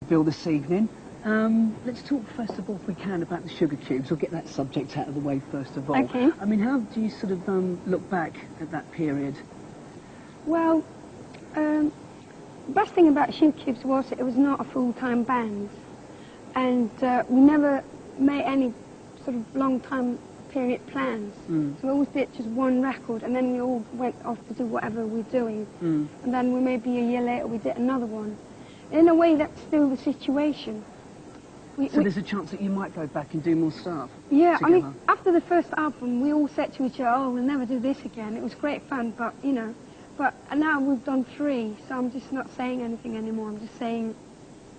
Bill, this evening. Let's talk first of all, if we can, about the sugar cubes. We'll get that subject out of the way first of all. Okay. I mean, how do you sort of look back at that period? Well, the best thing about Sugar Cubes was it was not a full-time band, and we never made any sort of long-time period plans. So we always did just one record, and then we all went off to do whatever we're doing. And then maybe a year later we did another one. In a way, that's still the situation. So there's a chance that you might go back and do more stuff? Yeah, together. I mean, after the first album, we all said to each other, oh, we'll never do this again. It was great fun, but, you know, and now we've done 3, so I'm just not saying anything anymore. I'm just saying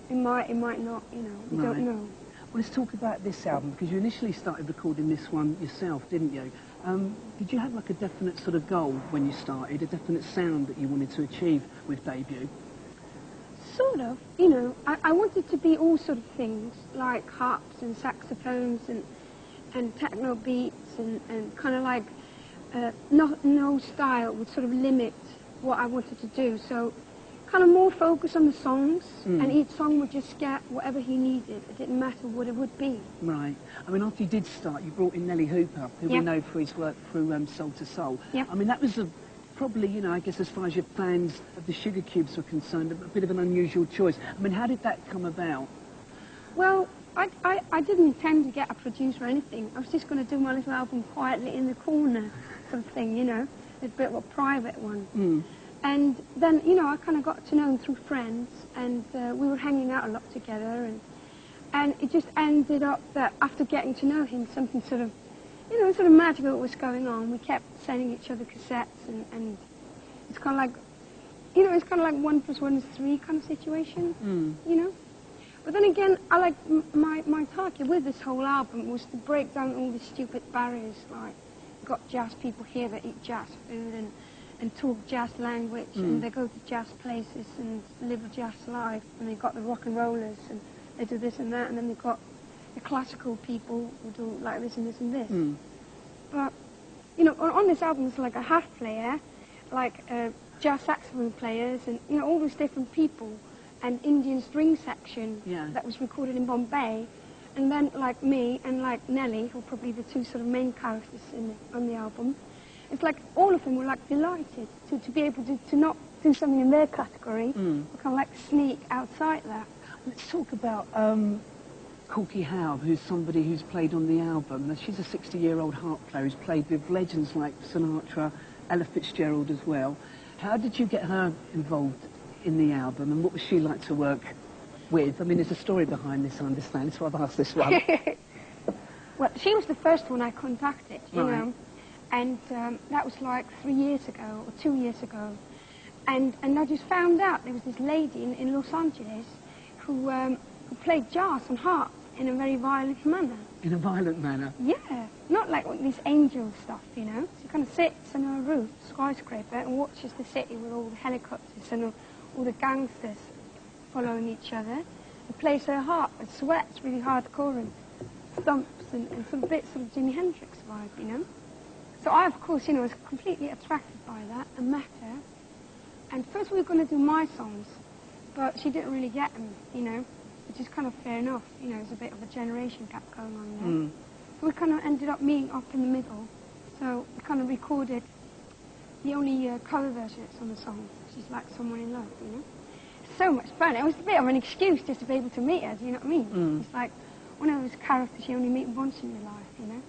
it might not, you know, we don't know. Well, let's talk about this album, because you initially started recording this one yourself, didn't you? Did you have like a definite sort of goal when you started, a definite sound that you wanted to achieve with Debut? Sort of, you know, I wanted to be all sort of things, like harps and saxophones and techno beats and kind of like no style would sort of limit what I wanted to do. So kind of more focus on the songs, and each song would just get whatever he needed. It didn't matter what it would be. Right. I mean, after you did start, you brought in Nelly Hooper, who we know for his work through Soul to Soul. Yep. I mean, that was probably, you know, I guess as far as your fans of the Sugar Cubes were concerned, a bit of an unusual choice. I mean, how did that come about? Well, I didn't intend to get a producer or anything. I was just going to do my little album quietly in the corner sort of thing, you know, a bit of a private one. And then, you know, I kind of got to know him through friends, and we were hanging out a lot together, and it just ended up that after getting to know him, something sort of, you know, sort of magical was going on. We kept sending each other cassettes, and it's kind of like, you know, it's kind of like 1 + 1 is 3 kind of situation, you know. But then again, I like my target with this whole album was to break down all the stupid barriers. Like, you've got jazz people here that eat jazz food and talk jazz language, and they go to jazz places and live a jazz life, and they've got the rock and rollers, and they do this and that, and then they've got the classical people who do like this and this and this. But, you know, on this album it's like a harp player, like jazz saxophone players, and, you know, all these different people, and Indian string section that was recorded in Bombay, and then like me and like Nelly, who are probably the 2 sort of main characters on the album. It's like all of them were like delighted to be able to not do something in their category, but kind of like sneak outside that. Let's talk about Corky Howe, who's somebody who's played on the album. Now, she's a 60-year-old harp player who's played with legends like Sinatra, Ella Fitzgerald as well. How did you get her involved in the album, and what was she like to work with? I mean, there's a story behind this, I understand, so I've asked this one. Well, she was the first one I contacted, you know, and that was like 3 years ago, or 2 years ago. And I just found out there was this lady in Los Angeles who played jazz on harp in a very violent manner. In a violent manner? Yeah, not like this angel stuff, you know. She kind of sits on a roof, skyscraper, and watches the city with all the helicopters and all the gangsters following each other, and plays her harp and sweats really hardcore and thumps and sort of a bit sort of Jimi Hendrix vibe, you know. So I, of course, you know, was completely attracted by that and met her. And first we were going to do my songs, but she didn't really get them, you know, which is kind of fair enough. You know, there's a bit of a generation gap going on there. So we kind of ended up meeting up in the middle. So we kind of recorded the only cover version that's on the song, which is like Someone in Love, you know. So much fun. It was a bit of an excuse just to be able to meet her, do you know what I mean? It's like one of those characters you only meet once in your life, you know.